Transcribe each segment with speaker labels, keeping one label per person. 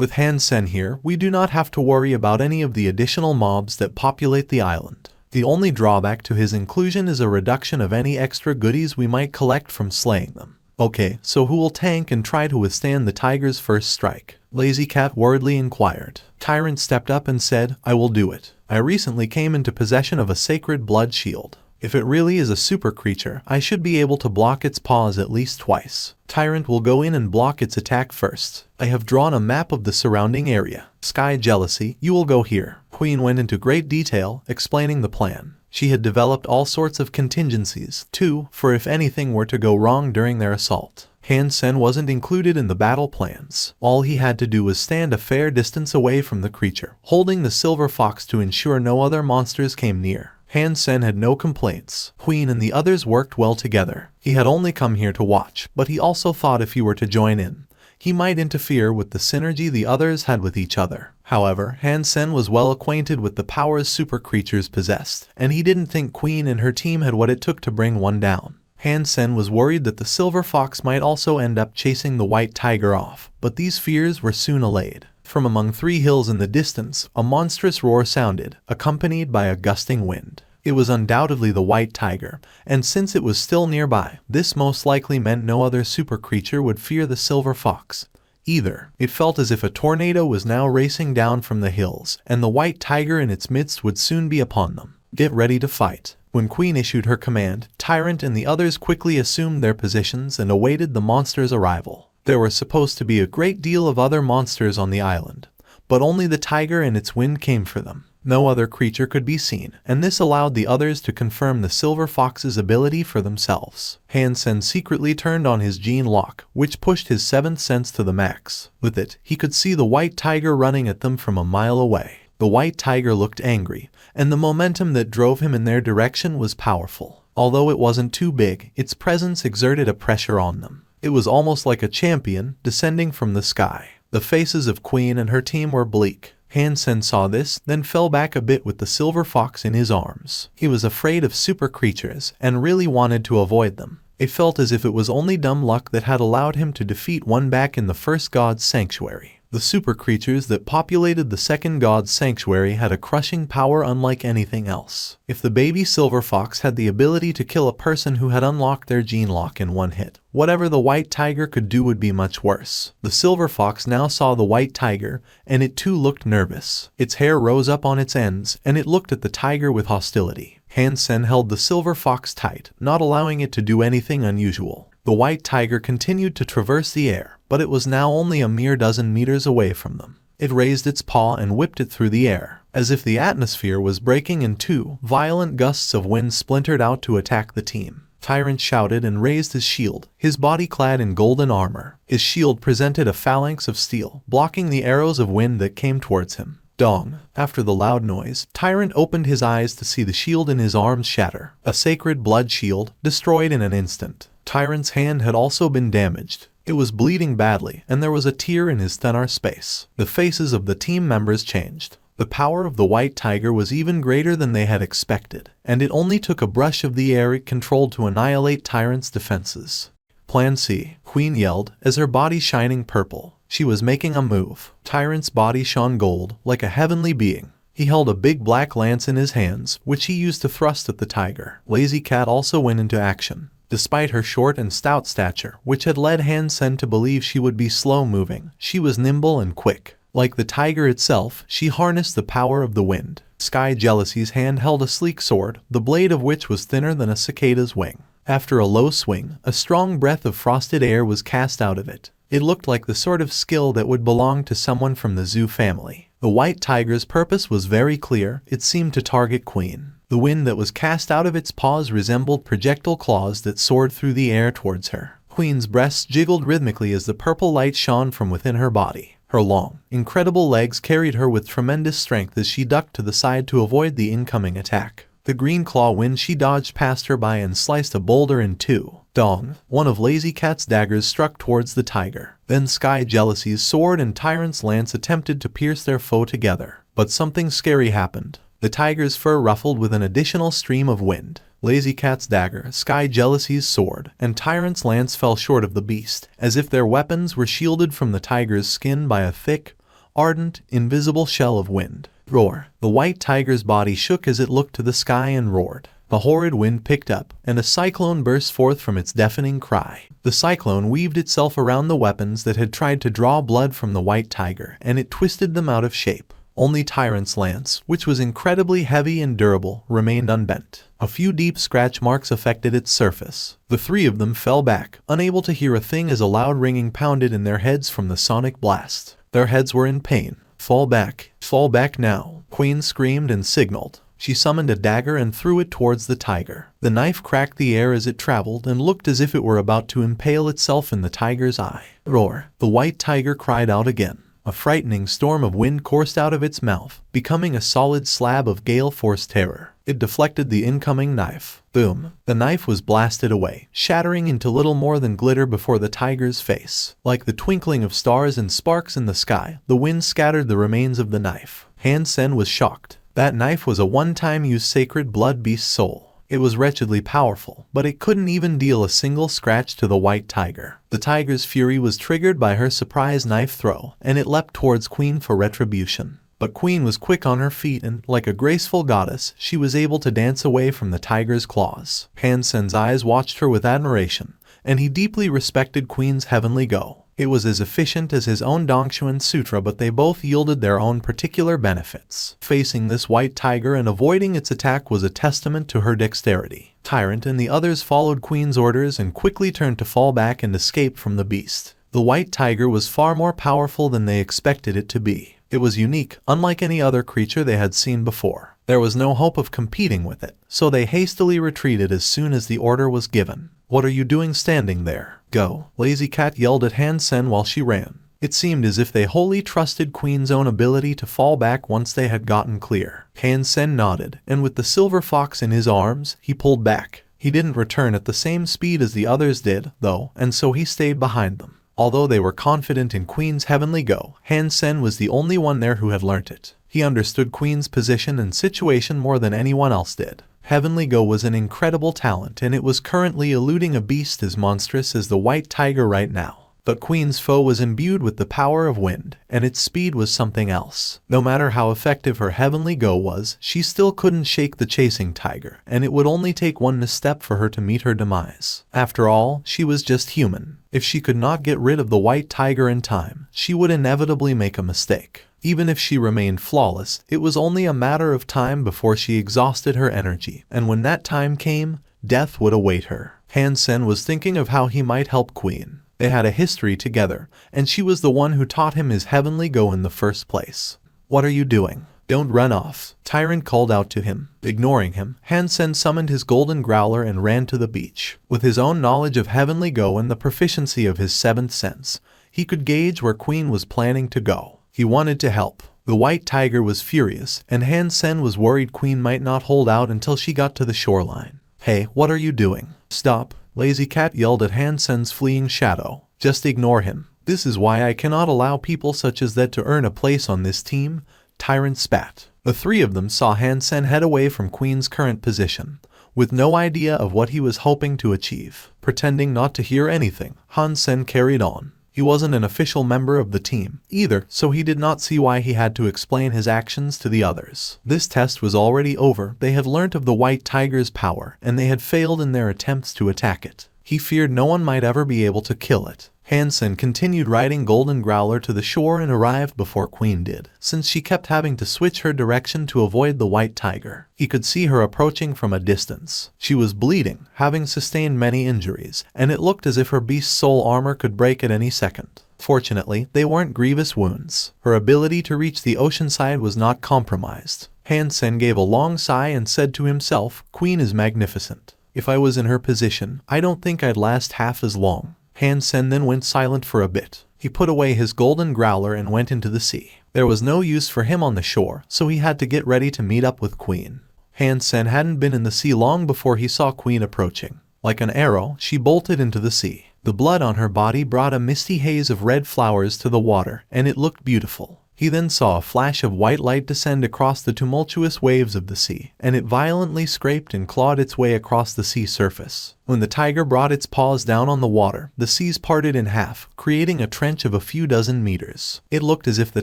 Speaker 1: With Hansen here, we do not have to worry about any of the additional mobs that populate the island. The only drawback to his inclusion is a reduction of any extra goodies we might collect from slaying them. Okay, so who will tank and try to withstand the tiger's first strike? Lazy Cat worriedly inquired. Tyrant stepped up and said, I will do it. I recently came into possession of a sacred blood shield. If it really is a super creature, I should be able to block its paws at least twice. Tyrant will go in and block its attack first. I have drawn a map of the surrounding area. Sky Jealousy, you will go here. Queen went into great detail, explaining the plan. She had developed all sorts of contingencies, too, for if anything were to go wrong during their assault. Hansen wasn't included in the battle plans. All he had to do was stand a fair distance away from the creature, holding the silver fox to ensure no other monsters came near. Hansen had no complaints. Queen and the others worked well together. He had only come here to watch, but he also thought if he were to join in, he might interfere with the synergy the others had with each other. However, Hansen was well acquainted with the powers super creatures possessed, and he didn't think Queen and her team had what it took to bring one down. Hansen was worried that the silver fox might also end up chasing the white tiger off, but these fears were soon allayed. From among 3 hills in the distance, a monstrous roar sounded, accompanied by a gusting wind. It was undoubtedly the white tiger, and since it was still nearby, this most likely meant no other super creature would fear the silver fox either. It felt as if a tornado was now racing down from the hills, and the white tiger in its midst would soon be upon them. Get ready to fight. When Queen issued her command, Tyrant and the others quickly assumed their positions and awaited the monster's arrival. There were supposed to be a great deal of other monsters on the island, but only the tiger and its wind came for them. No other creature could be seen, and this allowed the others to confirm the silver fox's ability for themselves. Hansen secretly turned on his gene lock, which pushed his 7th sense to the max. With it, he could see the white tiger running at them from a mile away. The white tiger looked angry, and the momentum that drove him in their direction was powerful. Although it wasn't too big, its presence exerted a pressure on them. It was almost like a champion descending from the sky. The faces of Queen and her team were bleak. Hansen saw this, then fell back a bit with the silver fox in his arms. He was afraid of super creatures and really wanted to avoid them. It felt as if it was only dumb luck that had allowed him to defeat one back in the first god's sanctuary. The super creatures that populated the second god's sanctuary had a crushing power unlike anything else. If the baby silver fox had the ability to kill a person who had unlocked their gene lock in one hit, whatever the white tiger could do would be much worse. The silver fox now saw the white tiger, and it too looked nervous. Its hair rose up on its ends, and it looked at the tiger with hostility. Hansen held the silver fox tight, not allowing it to do anything unusual. The white tiger continued to traverse the air, but it was now only a mere dozen meters away from them. It raised its paw and whipped it through the air. As if the atmosphere was breaking in two, violent gusts of wind splintered out to attack the team. Tyrant shouted and raised his shield, his body clad in golden armor. His shield presented a phalanx of steel, blocking the arrows of wind that came towards him. Dong. After the loud noise, Tyrant opened his eyes to see the shield in his arms shatter. A sacred blood shield, destroyed in an instant. Tyrant's hand had also been damaged. It was bleeding badly, and there was a tear in his thenar space. The faces of the team members changed. The power of the white tiger was even greater than they had expected, and it only took a brush of the air it controlled to annihilate Tyrant's defenses. Plan C, Queen yelled, as her body shining purple. She was making a move. Tyrant's body shone gold, like a heavenly being. He held a big black lance in his hands, which he used to thrust at the tiger. Lazy Cat also went into action. Despite her short and stout stature, which had led Hansen to believe she would be slow-moving, she was nimble and quick. Like the tiger itself, she harnessed the power of the wind. Sky Jealousy's hand held a sleek sword, the blade of which was thinner than a cicada's wing. After a low swing, a strong breath of frosted air was cast out of it. It looked like the sort of skill that would belong to someone from the zoo family. The white tiger's purpose was very clear. It seemed to target Queen. The wind that was cast out of its paws resembled projectile claws that soared through the air towards her. Queen's breasts jiggled rhythmically as the purple light shone from within her body. Her long, incredible legs carried her with tremendous strength as she ducked to the side to avoid the incoming attack. The green claw wind she dodged past her by and sliced a boulder in two. Dong. One of Lazy Cat's daggers struck towards the tiger. Then Sky Jealousy's sword and Tyrant's lance attempted to pierce their foe together. But something scary happened. The tiger's fur ruffled with an additional stream of wind. Lazy Cat's dagger, Sky Jealousy's sword, and Tyrant's lance fell short of the beast, as if their weapons were shielded from the tiger's skin by a thick, ardent, invisible shell of wind. Roar. The white tiger's body shook as it looked to the sky and roared. The horrid wind picked up, and a cyclone burst forth from its deafening cry. The cyclone weaved itself around the weapons that had tried to draw blood from the white tiger, and it twisted them out of shape. Only Tyrant's lance, which was incredibly heavy and durable, remained unbent. A few deep scratch marks affected its surface. The three of them fell back, unable to hear a thing as a loud ringing pounded in their heads from the sonic blast. Their heads were in pain. Fall back now, Queen screamed and signaled. She summoned a dagger and threw it towards the tiger. The knife cracked the air as it traveled and looked as if it were about to impale itself in the tiger's eye. Roar. The white tiger cried out again. A frightening storm of wind coursed out of its mouth, becoming a solid slab of gale-force terror. It deflected the incoming knife. Boom. The knife was blasted away, shattering into little more than glitter before the tiger's face. Like the twinkling of stars and sparks in the sky, the wind scattered the remains of the knife. Han Sen was shocked. That knife was a one-time use sacred blood beast soul. It was wretchedly powerful, but it couldn't even deal a single scratch to the white tiger. The tiger's fury was triggered by her surprise knife throw, and it leapt towards Queen for retribution. But Queen was quick on her feet and, like a graceful goddess, she was able to dance away from the tiger's claws. Han Sen's eyes watched her with admiration, and he deeply respected Queen's heavenly go. It was as efficient as his own Dongxuan Sutra, but they both yielded their own particular benefits. Facing this white tiger and avoiding its attack was a testament to her dexterity. Tyrant and the others followed Queen's orders and quickly turned to fall back and escape from the beast. The white tiger was far more powerful than they expected it to be. It was unique, unlike any other creature they had seen before. There was no hope of competing with it, so they hastily retreated as soon as the order was given. "What are you doing standing there? Go!" Lazy Cat yelled at Han Sen while she ran. It seemed as if they wholly trusted Queen's own ability to fall back once they had gotten clear. Han Sen nodded, and with the silver fox in his arms, he pulled back. He didn't return at the same speed as the others did, though, and so he stayed behind them. Although they were confident in Queen's heavenly go, Han Sen was the only one there who had learnt it. He understood Queen's position and situation more than anyone else did. Heavenly Go was an incredible talent, and it was currently eluding a beast as monstrous as the white tiger right now. But Queen's foe was imbued with the power of wind, and its speed was something else. No matter how effective her Heavenly Go was, she still couldn't shake the chasing tiger, and it would only take one misstep for her to meet her demise. After all, she was just human. If she could not get rid of the white tiger in time, she would inevitably make a mistake. Even if she remained flawless, it was only a matter of time before she exhausted her energy, and when that time came, death would await her. Han Sen was thinking of how he might help Queen. They had a history together, and she was the one who taught him his Heavenly Go in the first place. "What are you doing? Don't run off," Tyrant called out to him. Ignoring him, Han Sen summoned his golden growler and ran to the beach. With his own knowledge of Heavenly Go and the proficiency of his seventh sense, he could gauge where Queen was planning to go. He wanted to help. The white tiger was furious, and Han Sen was worried Queen might not hold out until she got to the shoreline. "Hey, what are you doing? Stop!" Lazy Cat yelled at Han Sen's fleeing shadow. "Just ignore him. This is why I cannot allow people such as that to earn a place on this team," Tyrant spat. The three of them saw Han Sen head away from Queen's current position, with no idea of what he was hoping to achieve. Pretending not to hear anything, Han Sen carried on. He wasn't an official member of the team either, so he did not see why he had to explain his actions to the others. This test was already over. They had learnt of the white tiger's power, and they had failed in their attempts to attack it. He feared no one might ever be able to kill it. Han Sen continued riding Golden Growler to the shore and arrived before Queen did, since she kept having to switch her direction to avoid the white tiger. He could see her approaching from a distance. She was bleeding, having sustained many injuries, and it looked as if her beast's soul armor could break at any second. Fortunately, they weren't grievous wounds. Her ability to reach the ocean side was not compromised. Han Sen gave a long sigh and said to himself, "Queen is magnificent. If I was in her position, I don't think I'd last half as long." Han Sen then went silent for a bit. He put away his golden growler and went into the sea. There was no use for him on the shore, so he had to get ready to meet up with Queen. Han Sen hadn't been in the sea long before he saw Queen approaching. Like an arrow, she bolted into the sea. The blood on her body brought a misty haze of red flowers to the water, and it looked beautiful. He then saw a flash of white light descend across the tumultuous waves of the sea, and it violently scraped and clawed its way across the sea surface. When the tiger brought its paws down on the water, the seas parted in half, creating a trench of a few dozen meters. It looked as if the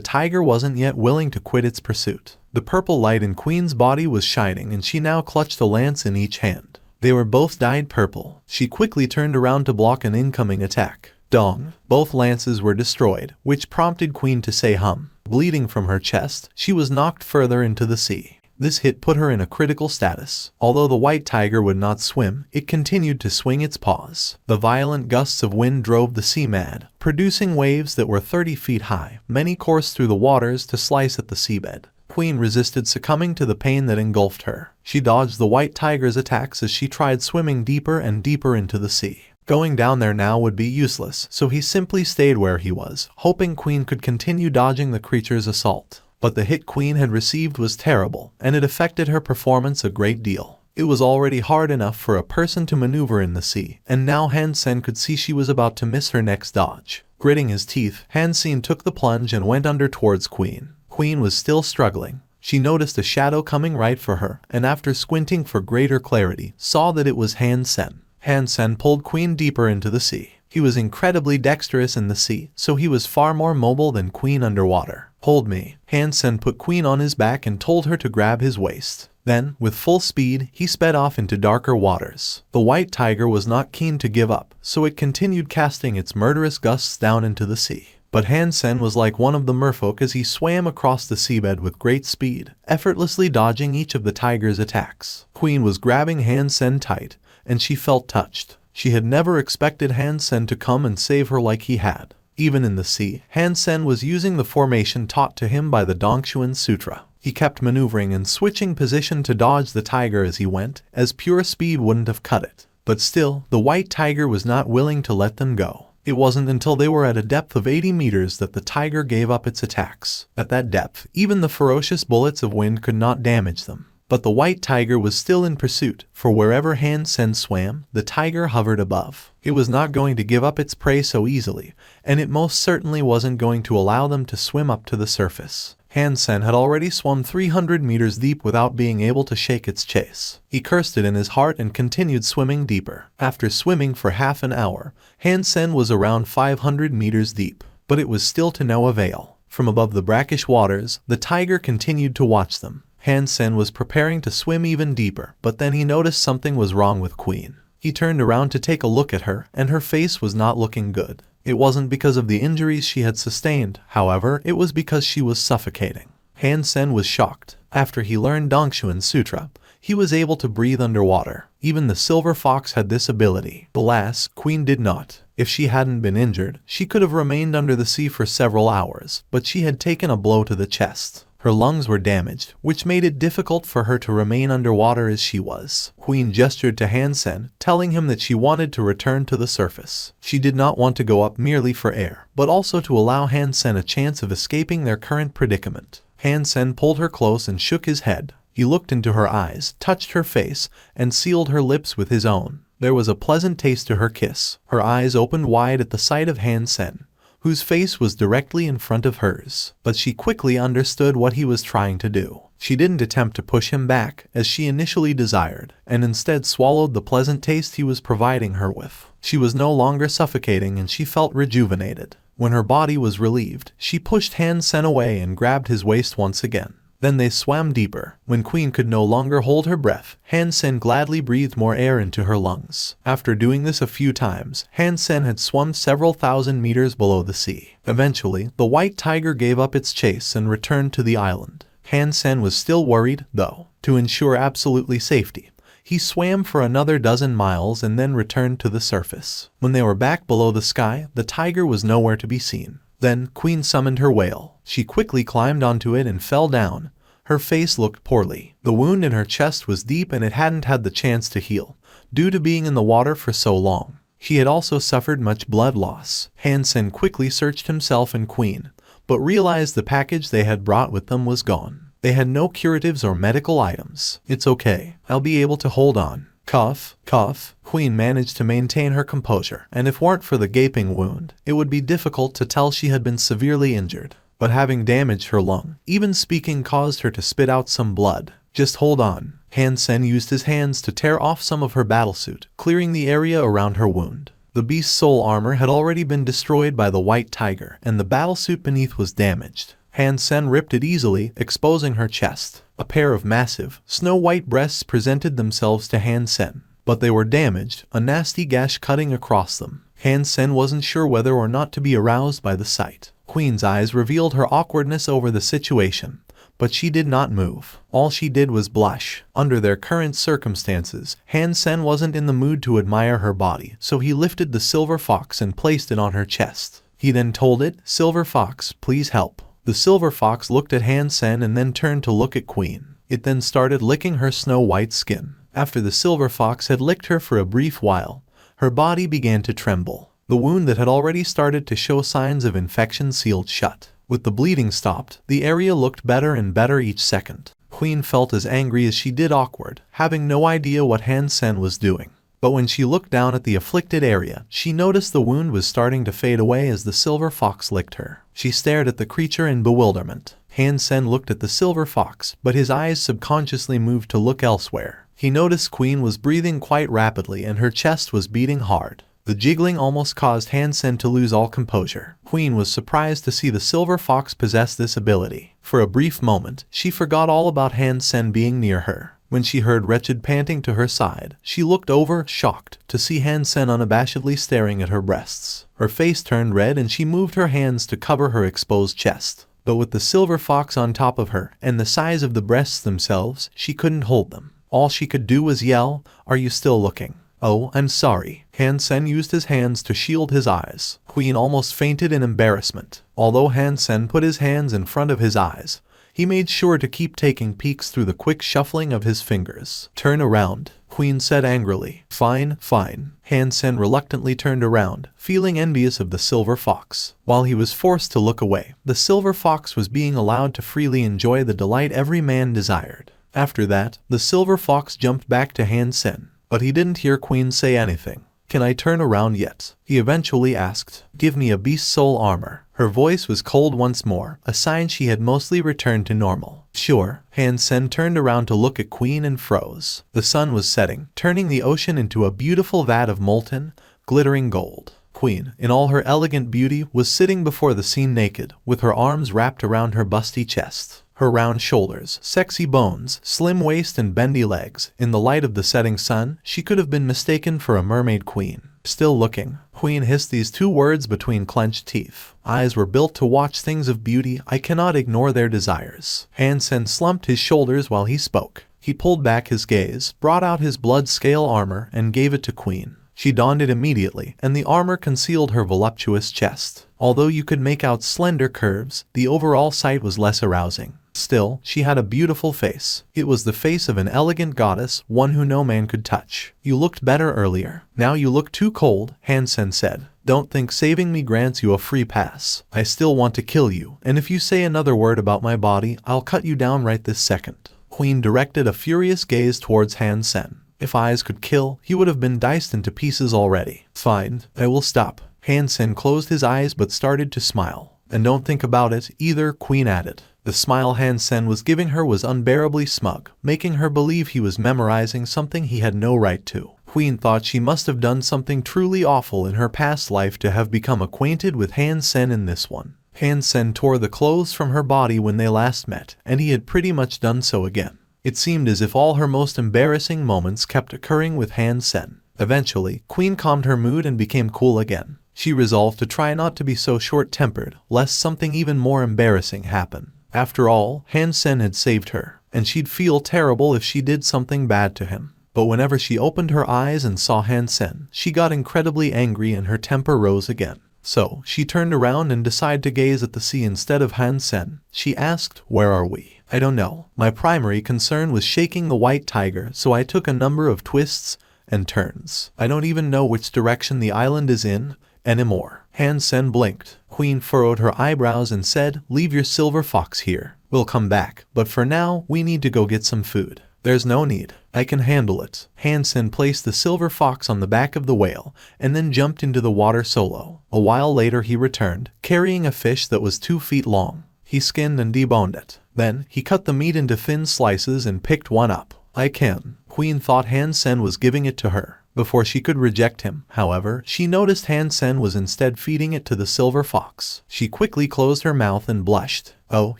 Speaker 1: tiger wasn't yet willing to quit its pursuit. The purple light in Queen's body was shining, and she now clutched a lance in each hand. They were both dyed purple. She quickly turned around to block an incoming attack. Dong! Both lances were destroyed, which prompted Queen to say hum. Bleeding from her chest, she was knocked further into the sea. This hit put her in a critical status. Although the white tiger would not swim, it continued to swing its paws. The violent gusts of wind drove the sea mad, producing waves that were 30 feet high. Many coursed through the waters to slice at the seabed. Queen resisted succumbing to the pain that engulfed her. She dodged the white tiger's attacks as she tried swimming deeper and deeper into the sea. Going down there now would be useless, so he simply stayed where he was, hoping Queen could continue dodging the creature's assault. But the hit Queen had received was terrible, and it affected her performance a great deal. It was already hard enough for a person to maneuver in the sea, and now Hansen could see she was about to miss her next dodge. Gritting his teeth, Hansen took the plunge and went under towards Queen. Queen was still struggling. She noticed a shadow coming right for her, and after squinting for greater clarity, saw that it was Hansen. Hansen pulled Queen deeper into the sea. He was incredibly dexterous in the sea, so he was far more mobile than Queen underwater. Hold me. Hansen put Queen on his back and told her to grab his waist. Then, with full speed, he sped off into darker waters. The white tiger was not keen to give up, so it continued casting its murderous gusts down into the sea. But Hansen was like one of the merfolk as he swam across the seabed with great speed, effortlessly dodging each of the tiger's attacks. Queen was grabbing Hansen tight, and she felt touched. She had never expected Hansen to come and save her like he had. Even in the sea, Hansen was using the formation taught to him by the Dongshuan Sutra. He kept maneuvering and switching position to dodge the tiger as he went, as pure speed wouldn't have cut it. But still, the white tiger was not willing to let them go. It wasn't until they were at a depth of 80 meters that the tiger gave up its attacks. At that depth, even the ferocious bullets of wind could not damage them. But the white tiger was still in pursuit, for wherever Hansen swam, the tiger hovered above. It was not going to give up its prey so easily, and it most certainly wasn't going to allow them to swim up to the surface. Hansen had already swum 300 meters deep without being able to shake its chase. He cursed it in his heart and continued swimming deeper. After swimming for half an hour, Hansen was around 500 meters deep, but it was still to no avail. From above the brackish waters, the tiger continued to watch them. Hansen was preparing to swim even deeper, but then he noticed something was wrong with Queen. He turned around to take a look at her, and her face was not looking good. It wasn't because of the injuries she had sustained, however, it was because she was suffocating. Hansen was shocked. After he learned Dongshuan Sutra, he was able to breathe underwater. Even the silver fox had this ability. Alas, Queen did not. If she hadn't been injured, she could have remained under the sea for several hours, but she had taken a blow to the chest. Her lungs were damaged, which made it difficult for her to remain underwater as she was. Queen gestured to Hansen, telling him that she wanted to return to the surface. She did not want to go up merely for air, but also to allow Hansen a chance of escaping their current predicament. Hansen pulled her close and shook his head. He looked into her eyes, touched her face, and sealed her lips with his own. There was a pleasant taste to her kiss. Her eyes opened wide at the sight of Hansen, whose face was directly in front of hers. But she quickly understood what he was trying to do. She didn't attempt to push him back, as she initially desired, and instead swallowed the pleasant taste he was providing her with. She was no longer suffocating and she felt rejuvenated. When her body was relieved, she pushed Hansen away and grabbed his waist once again. Then they swam deeper. When Queen could no longer hold her breath, Hansen gladly breathed more air into her lungs. After doing this a few times, Hansen had swum several thousand meters below the sea. Eventually, the white tiger gave up its chase and returned to the island. Hansen was still worried, though. To ensure absolutely safety, he swam for another dozen miles and then returned to the surface. When they were back below the sky, the tiger was nowhere to be seen. Then, Queen summoned her whale. She quickly climbed onto it and fell down. Her face looked poorly. The wound in her chest was deep and it hadn't had the chance to heal, due to being in the water for so long. She had also suffered much blood loss. Hansen quickly searched himself and Queen, but realized the package they had brought with them was gone. They had no curatives or medical items. "It's okay. I'll be able to hold on." Cough, cough. Queen managed to maintain her composure, and if weren't for the gaping wound, it would be difficult to tell she had been severely injured. but having damaged her lung. Even speaking caused her to spit out some blood. Just hold on. Han Sen used his hands to tear off some of her battlesuit, clearing the area around her wound. The beast's soul armor had already been destroyed by the white tiger, and the battlesuit beneath was damaged. Han Sen ripped it easily, exposing her chest. A pair of massive, snow-white breasts presented themselves to Han Sen, but they were damaged, a nasty gash cutting across them. Han Sen wasn't sure whether or not to be aroused by the sight. Queen's eyes revealed her awkwardness over the situation, but she did not move. All she did was blush. Under their current circumstances, Han Sen wasn't in the mood to admire her body, so he lifted the silver fox and placed it on her chest. He then told it, "Silver fox, please help." The silver fox looked at Han Sen and then turned to look at Queen. It then started licking her snow-white skin. After the silver fox had licked her for a brief while, her body began to tremble. The wound that had already started to show signs of infection sealed shut. With the bleeding stopped, the area looked better and better each second. Queen felt as angry as she did awkward, having no idea what Han Sen was doing. But when she looked down at the afflicted area, she noticed the wound was starting to fade away as the silver fox licked her. She stared at the creature in bewilderment. Han Sen looked at the silver fox, but his eyes subconsciously moved to look elsewhere. He noticed Queen was breathing quite rapidly and her chest was beating hard. The jiggling almost caused Han Sen to lose all composure. Queen was surprised to see the silver fox possess this ability. For a brief moment, she forgot all about Han Sen being near her. When she heard wretched panting to her side, she looked over, shocked, to see Han Sen unabashedly staring at her breasts. Her face turned red and she moved her hands to cover her exposed chest. But with the silver fox on top of her, and the size of the breasts themselves, she couldn't hold them. All she could do was yell, "Are you still looking?" "Oh, I'm sorry." Han Sen used his hands to shield his eyes. Queen almost fainted in embarrassment. Although Han Sen put his hands in front of his eyes, he made sure to keep taking peeks through the quick shuffling of his fingers. "Turn around," Queen said angrily. "Fine, fine." Han Sen reluctantly turned around, feeling envious of the silver fox. While he was forced to look away, the silver fox was being allowed to freely enjoy the delight every man desired. After that, the silver fox jumped back to Han Sen, but he didn't hear Queen say anything. "Can I turn around yet?" he eventually asked. "Give me a beast soul armor." Her voice was cold once more, a sign she had mostly returned to normal. "Sure." Han Sen turned around to look at Queen and froze. The sun was setting, turning the ocean into a beautiful vat of molten, glittering gold. Queen, in all her elegant beauty, was sitting before the scene naked, with her arms wrapped around her busty chest. Her round shoulders, sexy bones, slim waist and bendy legs. In the light of the setting sun, she could have been mistaken for a mermaid queen. "Still looking." Queen hissed these two words between clenched teeth. "Eyes were built to watch things of beauty. I cannot ignore their desires." Han Sen slumped his shoulders while he spoke. He pulled back his gaze, brought out his blood scale armor, and gave it to Queen. She donned it immediately, and the armor concealed her voluptuous chest. Although you could make out slender curves, the overall sight was less arousing. Still, she had a beautiful face. It was the face of an elegant goddess, one who no man could touch. "You looked better earlier. Now you look too cold," Han Sen said. "Don't think saving me grants you a free pass. I still want to kill you, and if you say another word about my body, I'll cut you down right this second." Queen directed a furious gaze towards Han Sen. If eyes could kill, he would have been diced into pieces already. "Fine, I will stop." Han Sen closed his eyes but started to smile. "And don't think about it either," Queen added. The smile Han Sen was giving her was unbearably smug, making her believe he was memorizing something he had no right to. Queen thought she must have done something truly awful in her past life to have become acquainted with Han Sen in this one. Han Sen tore the clothes from her body when they last met, and he had pretty much done so again. It seemed as if all her most embarrassing moments kept occurring with Han Sen. Eventually, Queen calmed her mood and became cool again. She resolved to try not to be so short-tempered, lest something even more embarrassing happen. After all, Han Sen had saved her, and she'd feel terrible if she did something bad to him. But whenever she opened her eyes and saw Han Sen, she got incredibly angry and her temper rose again. So, she turned around and decided to gaze at the sea instead of Han Sen. She asked, "Where are we?" "I don't know. My primary concern was shaking the white tiger, so I took a number of twists and turns. I don't even know which direction the island is in anymore." Han Sen blinked. Queen furrowed her eyebrows and said, "Leave your silver fox here. We'll come back, but for now, we need to go get some food." "There's no need. I can handle it." Han Sen placed the silver fox on the back of the whale, and then jumped into the water solo. A while later he returned, carrying a fish that was 2 feet long. He skinned and deboned it. Then, he cut the meat into thin slices and picked one up. I can. Queen thought Han Sen was giving it to her. Before she could reject him, however, she noticed Han Sen was instead feeding it to the silver fox. She quickly closed her mouth and blushed. Oh,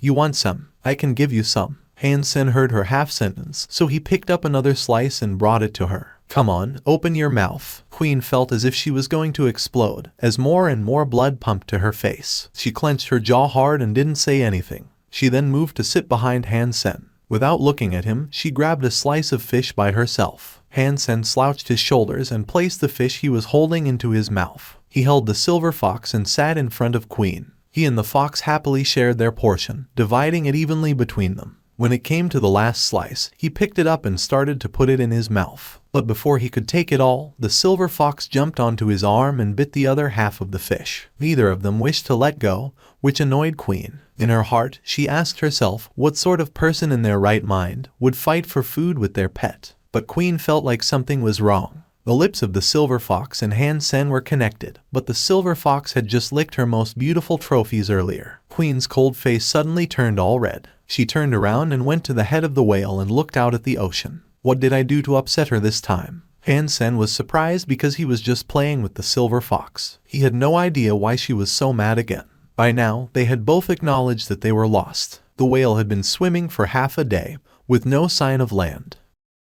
Speaker 1: you want some? I can give you some. Han Sen heard her half sentence, so he picked up another slice and brought it to her. Come on, open your mouth. Queen felt as if she was going to explode, as more and more blood pumped to her face. She clenched her jaw hard and didn't say anything. She then moved to sit behind Han Sen. Without looking at him, she grabbed a slice of fish by herself. Han Sen slouched his shoulders and placed the fish he was holding into his mouth. He held the silver fox and sat in front of Queen. He and the fox happily shared their portion, dividing it evenly between them. When it came to the last slice, he picked it up and started to put it in his mouth. But before he could take it all, the silver fox jumped onto his arm and bit the other half of the fish. Neither of them wished to let go, which annoyed Queen. In her heart, she asked herself what sort of person in their right mind would fight for food with their pet. But Queen felt like something was wrong. The lips of the silver fox and Han Sen were connected, but the silver fox had just licked her most beautiful trophies earlier. Queen's cold face suddenly turned all red. She turned around and went to the head of the whale and looked out at the ocean. What did I do to upset her this time? Han Sen was surprised because he was just playing with the silver fox. He had no idea why she was so mad again. By now, they had both acknowledged that they were lost. The whale had been swimming for half a day, with no sign of land.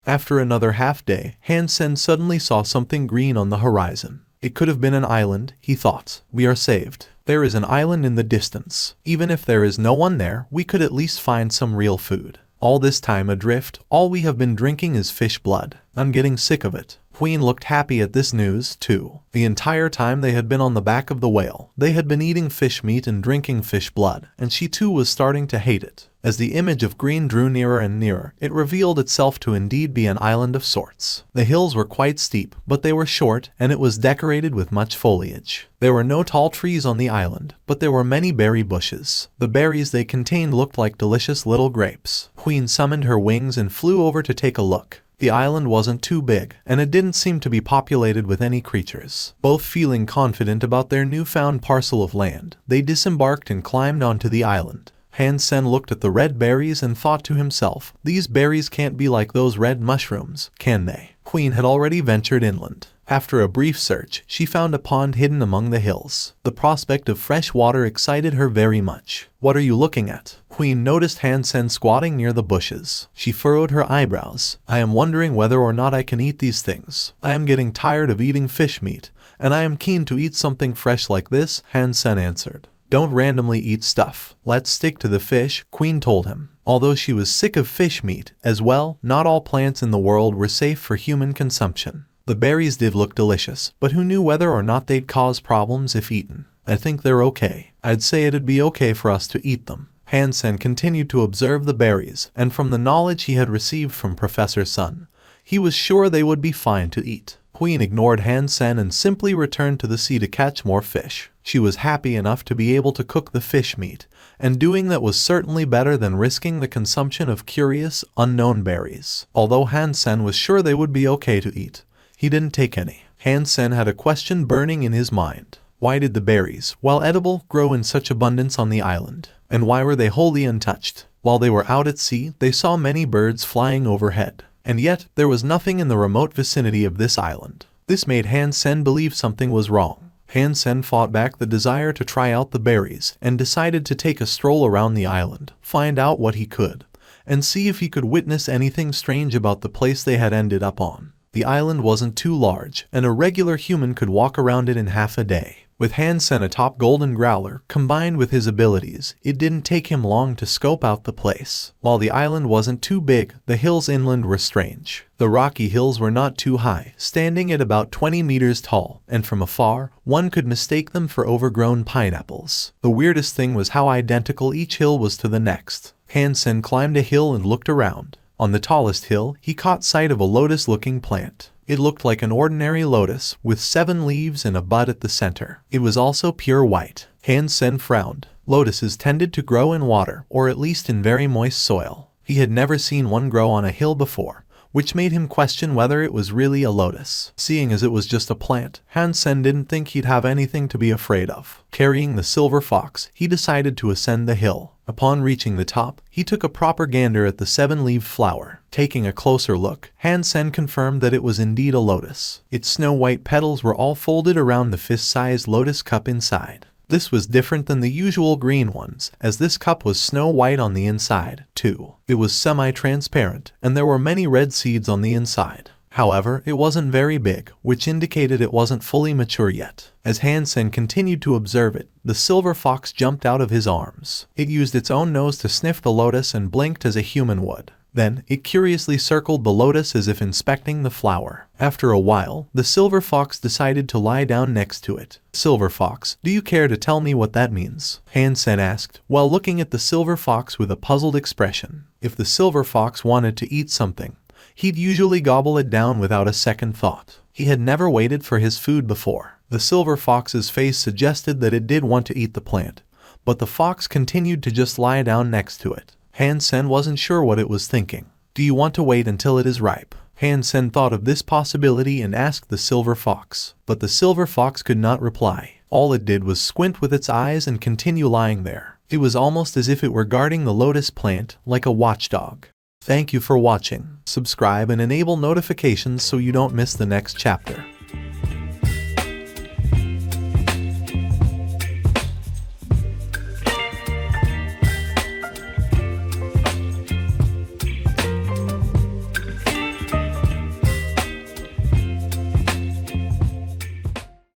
Speaker 1: After another half day, Han Sen suddenly saw something green on the horizon. It could have been an island, he thought. We are saved. There is an island in the distance. Even if there is no one there, we could at least find some real food. All this time adrift, all we have been drinking is fish blood. I'm getting sick of it. Queen looked happy at this news, too. The entire time they had been on the back of the whale, they had been eating fish meat and drinking fish blood, and she too was starting to hate it. As the image of green drew nearer and nearer, it revealed itself to indeed be an island of sorts. The hills were quite steep, but they were short, and it was decorated with much foliage. There were no tall trees on the island, but there were many berry bushes. The berries they contained looked like delicious little grapes. Queen summoned her wings and flew over to take a look. The island wasn't too big, and it didn't seem to be populated with any creatures. Both feeling confident about their newfound parcel of land, they disembarked and climbed onto the island. Han Sen looked at the red berries and thought to himself, these berries can't be like those red mushrooms, can they? Queen had already ventured inland. After a brief search, she found a pond hidden among the hills. The prospect of fresh water excited her very much. What are you looking at? Queen noticed Han Sen squatting near the bushes. She furrowed her eyebrows. I am wondering whether or not I can eat these things. I am getting tired of eating fish meat, and I am keen to eat something fresh like this, Han Sen answered. Don't randomly eat stuff. Let's stick to the fish, Queen told him. Although she was sick of fish meat, as well, not all plants in the world were safe for human consumption. The berries did look delicious, but who knew whether or not they'd cause problems if eaten? I think they're okay. I'd say it'd be okay for us to eat them. Han Sen continued to observe the berries, and from the knowledge he had received from Professor Sun, he was sure they would be fine to eat. Queen ignored Han Sen and simply returned to the sea to catch more fish. She was happy enough to be able to cook the fish meat, and doing that was certainly better than risking the consumption of curious, unknown berries. Although Han Sen was sure they would be okay to eat, he didn't take any. Han Sen had a question burning in his mind. Why did the berries, while edible, grow in such abundance on the island? And why were they wholly untouched? While they were out at sea, they saw many birds flying overhead. And yet, there was nothing in the remote vicinity of this island. This made Han Sen believe something was wrong. Han Sen fought back the desire to try out the berries and decided to take a stroll around the island, find out what he could, and see if he could witness anything strange about the place they had ended up on. The island wasn't too large, and a regular human could walk around it in half a day. With Han Sen atop Golden Growler, combined with his abilities, it didn't take him long to scope out the place. While the island wasn't too big, the hills inland were strange. The rocky hills were not too high, standing at about 20 meters tall, and from afar, one could mistake them for overgrown pineapples. The weirdest thing was how identical each hill was to the next. Han Sen climbed a hill and looked around. On the tallest hill, he caught sight of a lotus-looking plant. It looked like an ordinary lotus, with 7 leaves and a bud at the center. It was also pure white. Han Sen frowned. Lotuses tended to grow in water, or at least in very moist soil. He had never seen one grow on a hill before, which made him question whether it was really a lotus. Seeing as it was just a plant, Han Sen didn't think he'd have anything to be afraid of. Carrying the silver fox, he decided to ascend the hill. Upon reaching the top, he took a proper gander at the 7-leaved flower. Taking a closer look, Han-sen confirmed that it was indeed a lotus. Its snow-white petals were all folded around the fist-sized lotus cup inside. This was different than the usual green ones, as this cup was snow-white on the inside, too. It was semi-transparent, and there were many red seeds on the inside. However, it wasn't very big, which indicated it wasn't fully mature yet. As Han-sen continued to observe it, the silver fox jumped out of his arms. It used its own nose to sniff the lotus and blinked as a human would. Then, it curiously circled the lotus as if inspecting the flower. After a while, the silver fox decided to lie down next to it. "Silver fox, do you care to tell me what that means?" Han-sen asked, while looking at the silver fox with a puzzled expression. If the silver fox wanted to eat something, he'd usually gobble it down without a second thought. He had never waited for his food before. The silver fox's face suggested that it did want to eat the plant, but the fox continued to just lie down next to it. Han-sen wasn't sure what it was thinking. "Do you want to wait until it is ripe?" Han-sen thought of this possibility and asked the silver fox, but the silver fox could not reply. All it did was squint with its eyes and continue lying there. It was almost as if it were guarding the lotus plant, like a watchdog. Thank you for watching. Subscribe and enable notifications so you don't miss the next chapter.